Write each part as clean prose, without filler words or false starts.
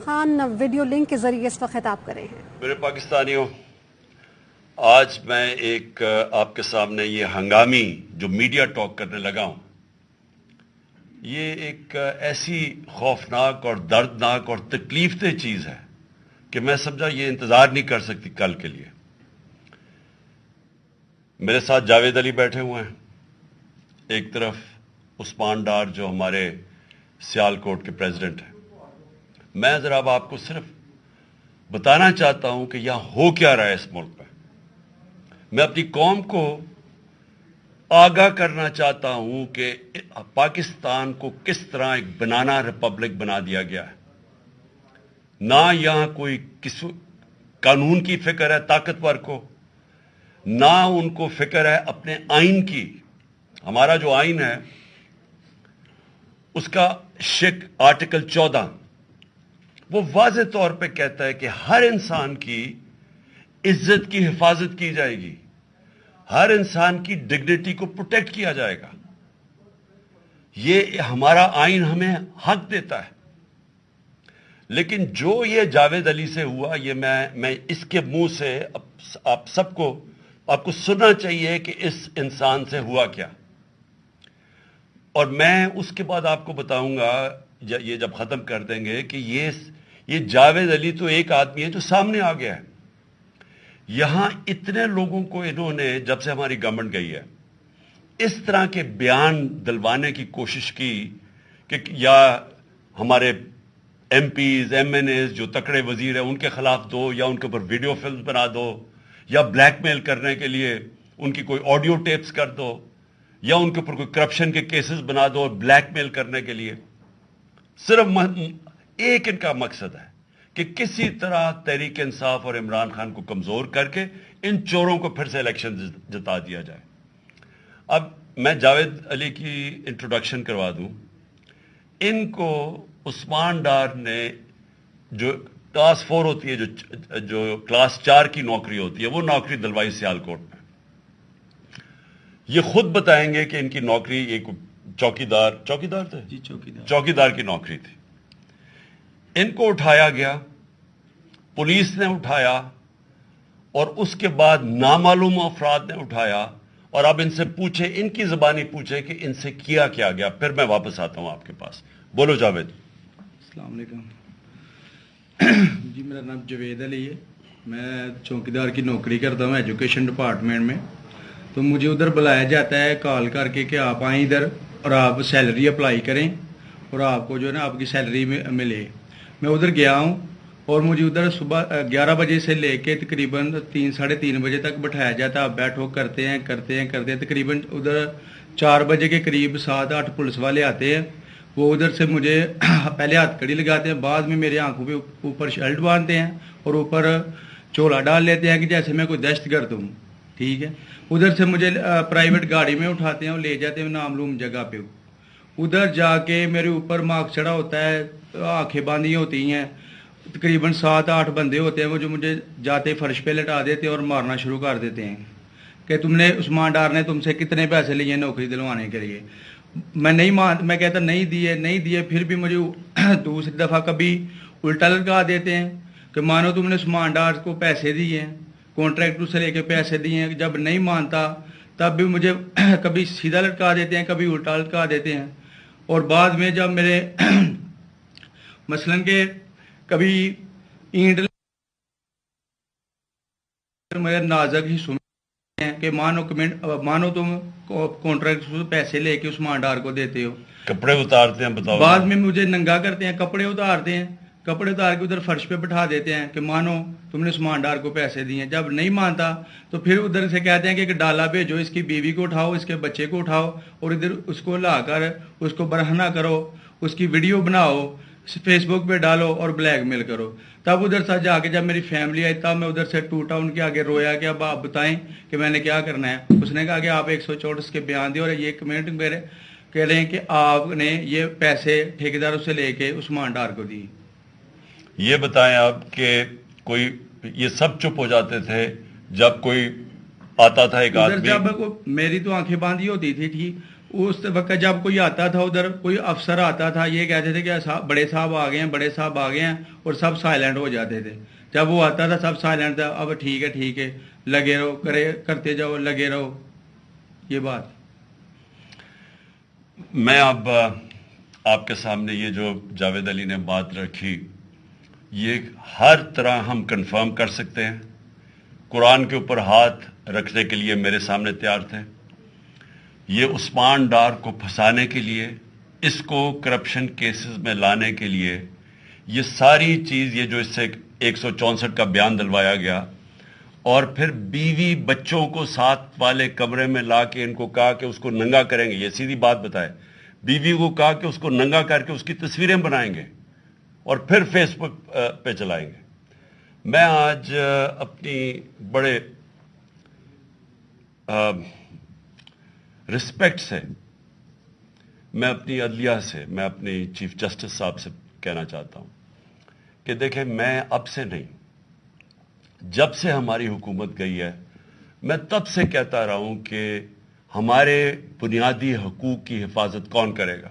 Khan video link کے ذریعے اس وقت خطاب کرے ہیں۔ میرے پاکستانیوں، آج میں ایک آپ کے سامنے یہ ہنگامی جو میڈیا ٹاک کرنے لگا ہوں، یہ ایک ایسی خوفناک اور دردناک اور تکلیف دہ چیز ہے کہ میں سمجھا یہ انتظار نہیں کر سکتی کل کے لیے۔ میرے ساتھ جاوید علی بیٹھے ہوئے ہیں، ایک طرف عثمان ڈار جو ہمارے سیال کوٹ کے پریزیڈنٹ ہیں۔ میں ذرا اب آپ کو صرف بتانا چاہتا ہوں کہ یہاں ہو کیا رہا ہے اس ملک میں۔ میں اپنی قوم کو آگاہ کرنا چاہتا ہوں کہ پاکستان کو کس طرح ایک بنانا ریپبلک بنا دیا گیا ہے۔ نہ یہاں کوئی قانون کی فکر ہے طاقتور کو، نہ ان کو فکر ہے اپنے آئین کی۔ ہمارا جو آئین ہے اس کا آرٹیکل 14 وہ واضح طور پہ کہتا ہے کہ ہر انسان کی عزت کی حفاظت کی جائے گی، ہر انسان کی ڈگنیٹی کو پروٹیکٹ کیا جائے گا۔ یہ ہمارا آئین ہمیں حق دیتا ہے۔ لیکن جو یہ جاوید علی سے ہوا، یہ میں اس کے منہ سے آپ کو سننا چاہیے کہ اس انسان سے ہوا کیا، اور میں اس کے بعد آپ کو بتاؤں گا یہ جب ختم کر دیں گے کہ یہ جاوید علی تو ایک آدمی ہے جو سامنے آ گیا ہے۔ یہاں اتنے لوگوں کو انہوں نے، جب سے ہماری گورنمنٹ گئی ہے، اس طرح کے بیان دلوانے کی کوشش کی کہ یا ہمارے MPs MNAs جو تکڑے وزیر ہیں ان کے خلاف دو، یا ان کے اوپر ویڈیو فلم بنا دو، یا بلیک میل کرنے کے لیے ان کی کوئی آڈیو ٹیپس کر دو، یا ان کے اوپر کوئی کرپشن کے کیسز بنا دو بلیک میل کرنے کے لیے۔ صرف ایک ان کا مقصد ہے کہ کسی طرح تحریک انصاف اور عمران خان کو کمزور کر کے ان چوروں کو پھر سے الیکشن جتا دیا جائے۔ اب میں جاوید علی کی انٹروڈکشن کروا دوں۔ ان کو عثمان ڈار نے، جو کلاس 4 ہوتی ہے، جو کلاس 4 کی نوکری ہوتی ہے، وہ نوکری دلوائی سیال کوٹ میں۔ یہ خود بتائیں گے کہ ان کی نوکری ایک چوکیدار تھے، چوکیدار کی نوکری تھی۔ ان کو اٹھایا گیا، پولیس نے اٹھایا، اور اس کے بعد نامعلوم افراد نے اٹھایا، اور اب ان سے پوچھے، ان کی زبانی پوچھے کہ ان سے کیا گیا۔ پھر میں واپس آتا ہوں آپ کے پاس۔ بولو جاوید۔ السلام علیکم جی، میرا نام جاوید علی ہے، میں چوکیدار کی نوکری کرتا ہوں ایجوکیشن ڈپارٹمنٹ میں۔ تو مجھے ادھر بلایا جاتا ہے کال کر کے کہ آپ آئیں ادھر اور آپ سیلری اپلائی کریں اور آپ کو جو ہے نا آپ کی سیلری ملے۔ میں ادھر گیا ہوں اور مجھے ادھر صبح 11 بجے سے لے کے تقریباً 3 ساڑھے 3 بجے تک بٹھایا جاتا ہے۔ آپ بیٹھو، کرتے ہیں تقریباً ادھر 4 بجے کے قریب 7-8 پولیس والے آتے ہیں۔ وہ ادھر سے مجھے پہلے ہاتھ کڑی لگاتے ہیں، بعد میں میرے آنکھوں پہ اوپر شرٹ باندھتے ہیں اور اوپر چولا ڈال لیتے ہیں کہ جیسے میں کوئی دہشت گرد ہوں، ٹھیک ہے۔ ادھر سے مجھے پرائیویٹ گاڑی میں اٹھاتے ہیں اور لے جاتے ہیں نامعلوم جگہ پہ۔ ادھر جا کے میرے اوپر مارک چڑھا ہوتا ہے، آنکھیں باندھی ہوتی ہیں، تقریباً 7-8 بندے ہوتے ہیں وہ جو مجھے جاتے فرش پہ لٹا دیتے ہیں اور مارنا شروع کر دیتے ہیں کہ تم نے، عثمان ڈار نے تم سے کتنے پیسے لیے نوکری دلوانے کے لیے۔ میں کہتا نہیں دیے، پھر بھی مجھے دوسری دفعہ کبھی الٹا لٹکا دیتے ہیں کہ مانو تم نے عثمان ڈار کو پیسے دیے ہیں، کانٹریکٹر سے لے کے پیسے دیے ہیں۔ جب نہیں مانتا تب بھی مجھے کبھی سیدھا لٹکا دیتے ہیں، کبھی الٹا لٹکا دیتے ہیں۔ اور بعد میں جب میرے مثلاً کہ کبھی اینٹ میرے نازک حصوں میں کہ مانو تم کانٹریکٹر سے پیسے لے کے عثمان ڈار کو دیتے ہو، کپڑے اتارتے ہیں، بتاؤ۔ بعد میں مجھے ننگا کرتے ہیں، کپڑے اتارتے ہیں، کپڑے اتار کے ادھر فرش پہ بٹھا دیتے ہیں کہ مانو تم نے عثمان ڈار کو پیسے دیے۔ جب نہیں مانتا تو پھر ادھر سے کہتے ہیں کہ ایک ڈالا بھیجو، اس کی بیوی کو اٹھاؤ، اس کے بچے کو اٹھاؤ اور ادھر اس کو لا کر اس کو برہنہ کرو، اس کی ویڈیو بناؤ، فیس بک پہ ڈالو اور بلیک میل کرو۔ تب ادھر سے جا کے جب میری فیملی آئی تب میں ادھر سے ٹوٹا، ان کے آگے رویا کہ اب آپ بتائیں کہ میں نے کیا کرنا ہے۔ اس نے کہا کہ آپ 134 کے بیان دیں، اور یہ کمنٹ میرے کہہ رہے ہیں کہ آپ نے یہ پیسے ٹھیکیداروں سے لے کے عثمان ڈار کو دی۔ یہ بتائیں آپ کہ کوئی یہ سب چپ ہو جاتے تھے جب کوئی آتا تھا ایک آدمی؟ جب میری تو آنکھیں باندھی ہوتی تھی، ٹھیک، اس وقت جب کوئی آتا تھا ادھر، کوئی افسر آتا تھا، یہ کہتے تھے کہ بڑے صاحب آ گئے ہیں، بڑے صاحب آ گئے ہیں، اور سب سائلنٹ ہو جاتے تھے. جب وہ آتا تھا سب سائلنٹ تھا. اب ٹھیک ہے لگے رہو، کرتے جاؤ، لگے رہو. یہ بات میں اب آپ کے سامنے یہ جو جاوید علی نے بات رکھی، یہ ہر طرح ہم کنفرم کر سکتے ہیں. قرآن کے اوپر ہاتھ رکھنے کے لیے میرے سامنے تیار تھے. یہ عثمان ڈار کو پھنسانے کے لیے، اس کو کرپشن کیسز میں لانے کے لیے، یہ ساری چیز، یہ جو اس سے 164 کا بیان دلوایا گیا، اور پھر بیوی بچوں کو ساتھ والے کمرے میں لا کے ان کو کہا کہ اس کو ننگا کریں گے. یہ سیدھی بات بتائے، بیوی کو کہا کہ اس کو ننگا کر کے اس کی تصویریں بنائیں گے اور پھر فیس بک پہ چلائیں گے. میں آج اپنی بڑے رسپیکٹ سے، میں اپنی عدلیہ سے، میں اپنی چیف جسٹس صاحب سے کہنا چاہتا ہوں کہ دیکھیں، میں اب سے نہیں، جب سے ہماری حکومت گئی ہے، میں تب سے کہتا رہا ہوں کہ ہمارے بنیادی حقوق کی حفاظت کون کرے گا.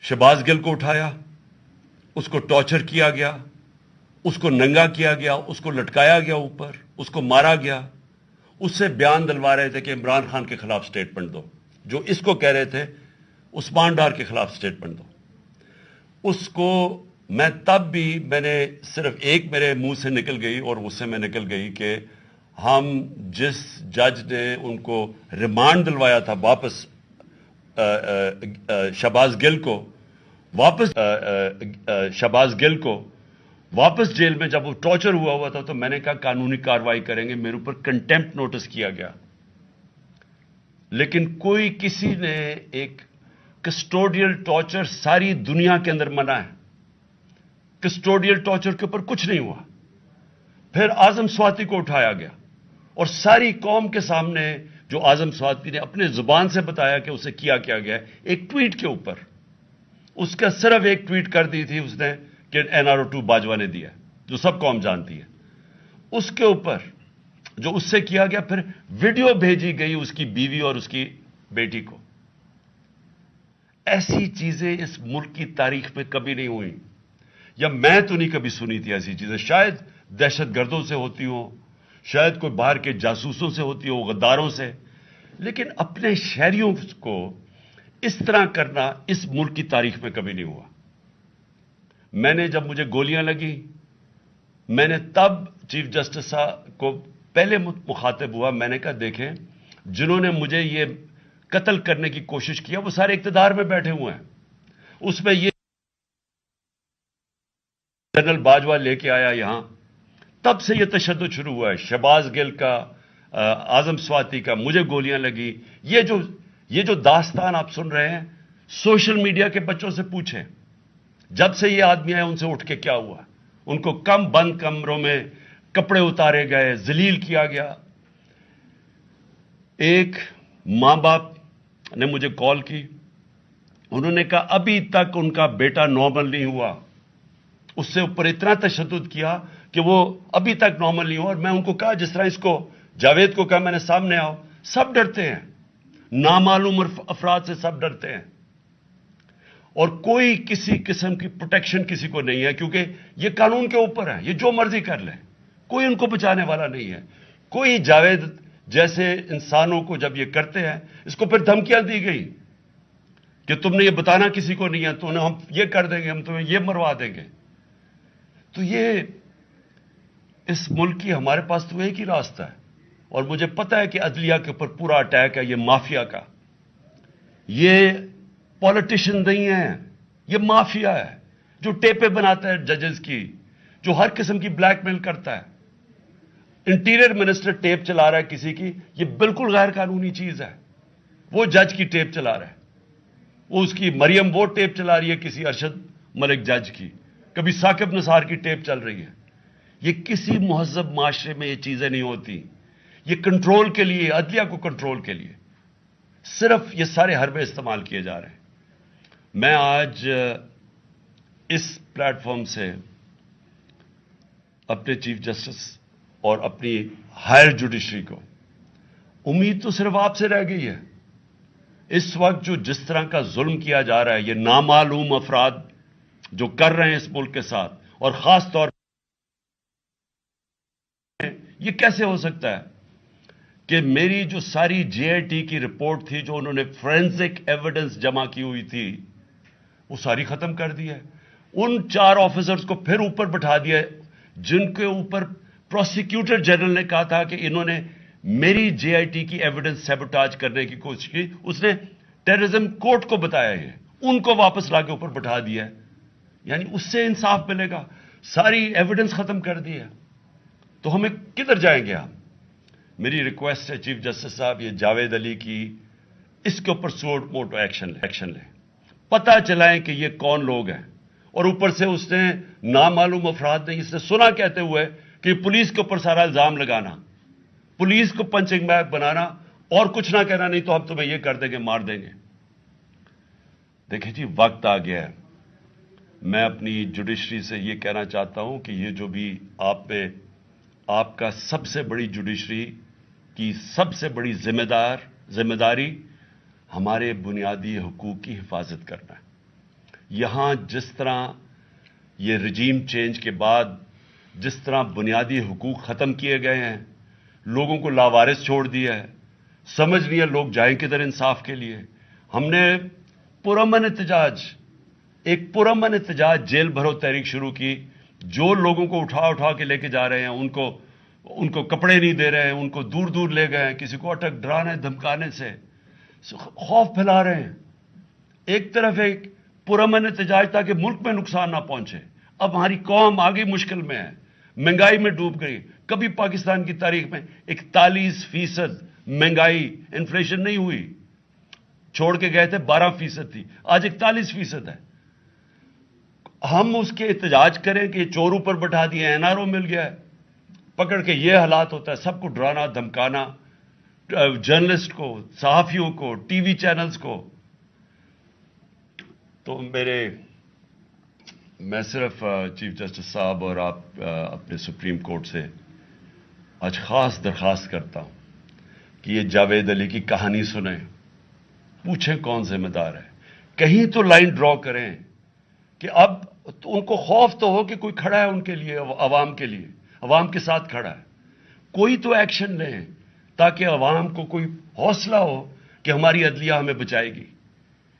شہباز گل کو اٹھایا، اس کو ٹارچر کیا گیا، اس کو ننگا کیا گیا، اس کو لٹکایا گیا اوپر، اس کو مارا گیا. اس سے بیان دلوا رہے تھے کہ عمران خان کے خلاف سٹیٹمنٹ دو، جو اس کو کہہ رہے تھے عثمان ڈار کے خلاف سٹیٹمنٹ دو. اس کو میں نے صرف ایک میرے منہ سے نکل گئی اور اس سے میں نکل گئی کہ ہم جس جج نے ان کو ریمانڈ دلوایا تھا واپس شہباز گل کو واپس جیل میں، جب وہ ٹارچر ہوا تھا، تو میں نے کہا قانونی کارروائی کریں گے. میرے اوپر کنٹیمپٹ نوٹس کیا گیا، لیکن کسی نے ایک کسٹوڈیل ٹارچر ساری دنیا کے اندر منع ہے، کسٹوڈیل ٹارچر کے اوپر کچھ نہیں ہوا. پھر اعظم سواتی کو اٹھایا گیا اور ساری قوم کے سامنے جو اعظم سواتی نے اپنے زبان سے بتایا کہ اسے کیا گیا، ایک ٹویٹ کے اوپر، اس کا صرف ایک ٹویٹ کر دی تھی اس نے کہ NRO2 باجوہ نے دیا، جو سب قوم جانتی ہے. اس کے اوپر جو اس سے کیا گیا، پھر ویڈیو بھیجی گئی اس کی بیوی اور اس کی بیٹی کو. ایسی چیزیں اس ملک کی تاریخ میں کبھی نہیں ہوئی، یا میں تو نہیں کبھی سنی تھی ایسی چیزیں. شاید دہشت گردوں سے ہوتی ہوں، شاید کوئی باہر کے جاسوسوں سے ہوتی ہو، غداروں سے، لیکن اپنے شہریوں کو اس طرح کرنا اس ملک کی تاریخ میں کبھی نہیں ہوا. میں نے جب مجھے گولیاں لگی، میں نے تب چیف جسٹس صاحب کو پہلے مخاطب ہوا. میں نے کہا دیکھیں، جنہوں نے مجھے یہ قتل کرنے کی کوشش کیا وہ سارے اقتدار میں بیٹھے ہوئے ہیں. اس میں یہ جنرل باجوہ لے کے آیا یہاں، تب سے یہ تشدد شروع ہوا ہے. شہباز گل کا، اعظم سواتی کا، مجھے گولیاں لگی. یہ جو داستان آپ سن رہے ہیں، سوشل میڈیا کے بچوں سے پوچھیں، جب سے یہ آدمی آئے ان سے اٹھ کے کیا ہوا. ان کو بند کمروں میں کپڑے اتارے گئے، ذلیل کیا گیا. ایک ماں باپ نے مجھے کال کی، انہوں نے کہا ابھی تک ان کا بیٹا نارمل نہیں ہوا. اس سے اوپر اتنا تشدد کیا کہ وہ ابھی تک نارمل نہیں ہوا. اور میں ان کو کہا، جس طرح اس کو جاوید کو کہا میں نے سامنے آؤ، سب ڈرتے ہیں، نامعلوم افراد سے سب ڈرتے ہیں، اور کوئی کسی قسم کی پروٹیکشن کسی کو نہیں ہے، کیونکہ یہ قانون کے اوپر ہے، یہ جو مرضی کر لیں، کوئی ان کو بچانے والا نہیں ہے. کوئی جاوید جیسے انسانوں کو جب یہ کرتے ہیں، اس کو پھر دھمکیاں دی گئی کہ تم نے یہ بتانا کسی کو نہیں ہے، تو ہم یہ کر دیں گے، ہم تمہیں یہ مروا دیں گے. تو یہ اس ملک کی ہمارے پاس تو ایک ہی راستہ ہے، اور مجھے پتا ہے کہ عدلیہ کے اوپر پورا اٹیک ہے یہ مافیا کا. یہ پولیٹیشین نہیں ہے، یہ مافیا ہے جو ٹیپیں بناتا ہے ججز کی، جو ہر قسم کی بلیک میل کرتا ہے. انٹیریئر منسٹر ٹیپ چلا رہا ہے کسی کی، یہ بالکل غیر قانونی چیز ہے. وہ جج کی ٹیپ چلا رہا ہے، وہ اس کی مریم وہ ٹیپ چلا رہی ہے کسی ارشد ملک جج کی، کبھی ثاقب نثار کی ٹیپ چل رہی ہے. یہ کسی مہذب معاشرے میں یہ چیزیں نہیں ہوتی. یہ کنٹرول کے لیے، عدلیہ کو کنٹرول کے لیے صرف یہ سارے حربے استعمال کیے جا رہے ہیں. میں آج اس پلیٹ فارم سے اپنے چیف جسٹس اور اپنی ہائر جوڈیشری کو، امید تو صرف آپ سے رہ گئی ہے اس وقت جو جس طرح کا ظلم کیا جا رہا ہے، یہ نامعلوم افراد جو کر رہے ہیں اس ملک کے ساتھ، اور خاص طور پر یہ کیسے ہو سکتا ہے کہ میری جو ساری جے آئی ٹی کی رپورٹ تھی، جو انہوں نے فورینسک ایویڈنس جمع کی ہوئی تھی، وہ ساری ختم کر دی ہے. ان 4 آفیسرز کو پھر اوپر بٹھا دیا جن کے اوپر پروسیکیوٹر جنرل نے کہا تھا کہ انہوں نے میری جے آئی ٹی کی ایویڈنس سیبوٹاج کرنے کی کوشش کی. اس نے ٹیررزم کورٹ کو بتایا ہے، ان کو واپس لا کے اوپر بٹھا دیا ہے. یعنی اس سے انصاف ملے گا؟ ساری ایویڈنس ختم کر دی ہے. تو ہمیں کدھر جائیں گے ہم؟ میری ریکویسٹ ہے چیف جسٹس صاحب، یہ جاوید علی کی اس کے اوپر سوٹ موٹو ایکشن لیں، پتہ چلائیں کہ یہ کون لوگ ہیں. اور اوپر سے اس نے نامعلوم افراد نے اس نے سنا کہتے ہوئے کہ پولیس کے اوپر سارا الزام لگانا، پولیس کو پنچنگ بیگ بنانا اور کچھ نہ کہنا، نہیں تو ہم تمہیں یہ کر دیں گے، مار دیں گے. دیکھیں جی، وقت آ گیا ہے. میں اپنی جوڈیشری سے یہ کہنا چاہتا ہوں کہ یہ جو بھی آپ کا سب سے بڑی جوڈیشری کی سب سے بڑی ذمہ داری ہمارے بنیادی حقوق کی حفاظت کرنا ہے. یہاں جس طرح یہ رجیم چینج کے بعد جس طرح بنیادی حقوق ختم کیے گئے ہیں، لوگوں کو لاوارث چھوڑ دیا ہے، سمجھ نہیں ہے لوگ جائیں کدھر انصاف کے لیے. ہم نے ایک پرامن احتجاج جیل بھرو تحریک شروع کی. جو لوگوں کو اٹھا کے لے کے جا رہے ہیں، ان کو کپڑے نہیں دے رہے ہیں، ان کو دور دور لے گئے ہیں، کسی کو اٹک ڈرانے دھمکانے سے خوف پھیلا رہے ہیں. ایک طرف ایک پرامن احتجاج تاکہ ملک میں نقصان نہ پہنچے. اب ہماری قوم آگے مشکل میں ہے، مہنگائی میں ڈوب گئی. کبھی پاکستان کی تاریخ میں 41% مہنگائی انفلیشن نہیں ہوئی. چھوڑ کے گئے تھے 12% تھی، آج 41% ہے. ہم اس کے احتجاج کریں کہ چور اوپر بٹھا دیے، این آر او مل گیا ہے، پکڑ کے یہ حالات ہوتا ہے. سب کو ڈرانا دھمکانا، جرنلسٹ کو، صحافیوں کو، ٹی وی چینلز کو. تو میں صرف چیف جسٹس صاحب اور آپ اپنے سپریم کورٹ سے آج خاص درخواست کرتا ہوں کہ یہ جاوید علی کی کہانی سنیں، پوچھیں کون ذمہ دار ہے. کہیں تو لائن ڈرا کریں کہ اب ان کو خوف تو ہو کہ کوئی کھڑا ہے ان کے لیے، عوام کے لیے، عوام کے ساتھ کھڑا ہے. کوئی تو ایکشن لیں تاکہ عوام کو کوئی حوصلہ ہو کہ ہماری عدلیہ ہمیں بچائے گی.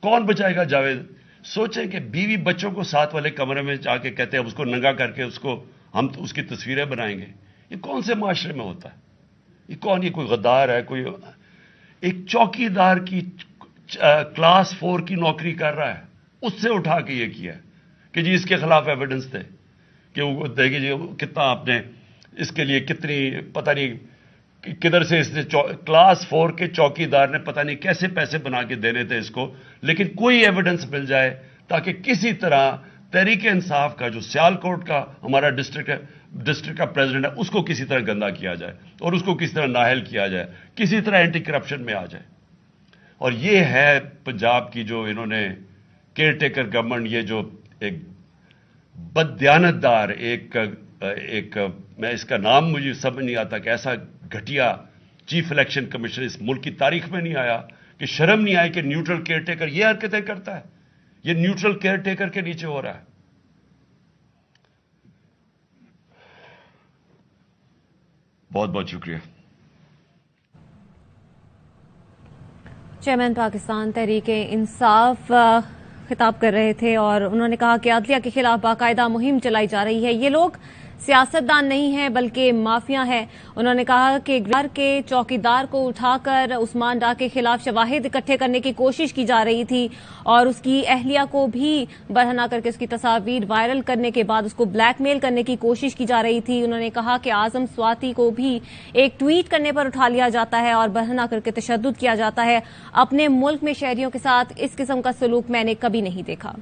کون بچائے گا؟ جاوید. سوچیں کہ بیوی بچوں کو ساتھ والے کمرے میں جا کے کہتے ہیں اس کو ننگا کر کے ہم اس کی تصویریں بنائیں گے. یہ کون سے معاشرے میں ہوتا ہے؟ یہ کوئی غدار ہے؟ کوئی ایک چوکیدار کی کلاس 4 کی نوکری کر رہا ہے، اس سے اٹھا کے یہ کیا کہ جی اس کے خلاف ایویڈنس تھے کہ وہ دیکھیں جی کتنا آپ نے اس کے لیے کتنی پتہ نہیں کدھر سے اس نے کلاس 4 کے چوکیدار نے پتہ نہیں کیسے پیسے بنا کے دینے تھے اس کو. لیکن کوئی ایویڈنس مل جائے تاکہ کسی طرح تحریک انصاف کا جو سیالکوٹ کا ہمارا ڈسٹرکٹ کا پریزیڈنٹ ہے اس کو کسی طرح گندا کیا جائے اور اس کو کسی طرح نااہل کیا جائے، کسی طرح اینٹی کرپشن میں آ جائے. اور یہ ہے پنجاب کی جو انہوں نے کیئر ٹیکر گورنمنٹ، یہ جو ایک بددیانت دار ایک میں اس کا نام مجھے سمجھ نہیں آتا کہ ایسا گھٹیا چیف الیکشن کمیشن اس ملک کی تاریخ میں نہیں آیا کہ شرم نہیں آئی کہ نیوٹرل کیئر ٹیکر یہ حرکتیں کرتا ہے. یہ نیوٹرل کیئر ٹیکر کے نیچے ہو رہا ہے. بہت بہت شکریہ. چیئرمین پاکستان تحریک انصاف خطاب کر رہے تھے اور انہوں نے کہا کہ عدلیہ کے خلاف باقاعدہ مہم چلائی جا رہی ہے. یہ لوگ سیاستدان نہیں ہیں بلکہ مافیا ہیں. انہوں نے کہا کہ گھر کے چوکیدار کو اٹھا کر عثمان ڈار کے خلاف شواہد اکٹھے کرنے کی کوشش کی جا رہی تھی اور اس کی اہلیہ کو بھی برہنہ کر کے اس کی تصاویر وائرل کرنے کے بعد اس کو بلیک میل کرنے کی کوشش کی جا رہی تھی. انہوں نے کہا کہ اعظم سواتی کو بھی ایک ٹویٹ کرنے پر اٹھا لیا جاتا ہے اور برہنہ کر کے تشدد کیا جاتا ہے. اپنے ملک میں شہریوں کے ساتھ اس قسم کا سلوک میں نے کبھی نہیں دیکھا.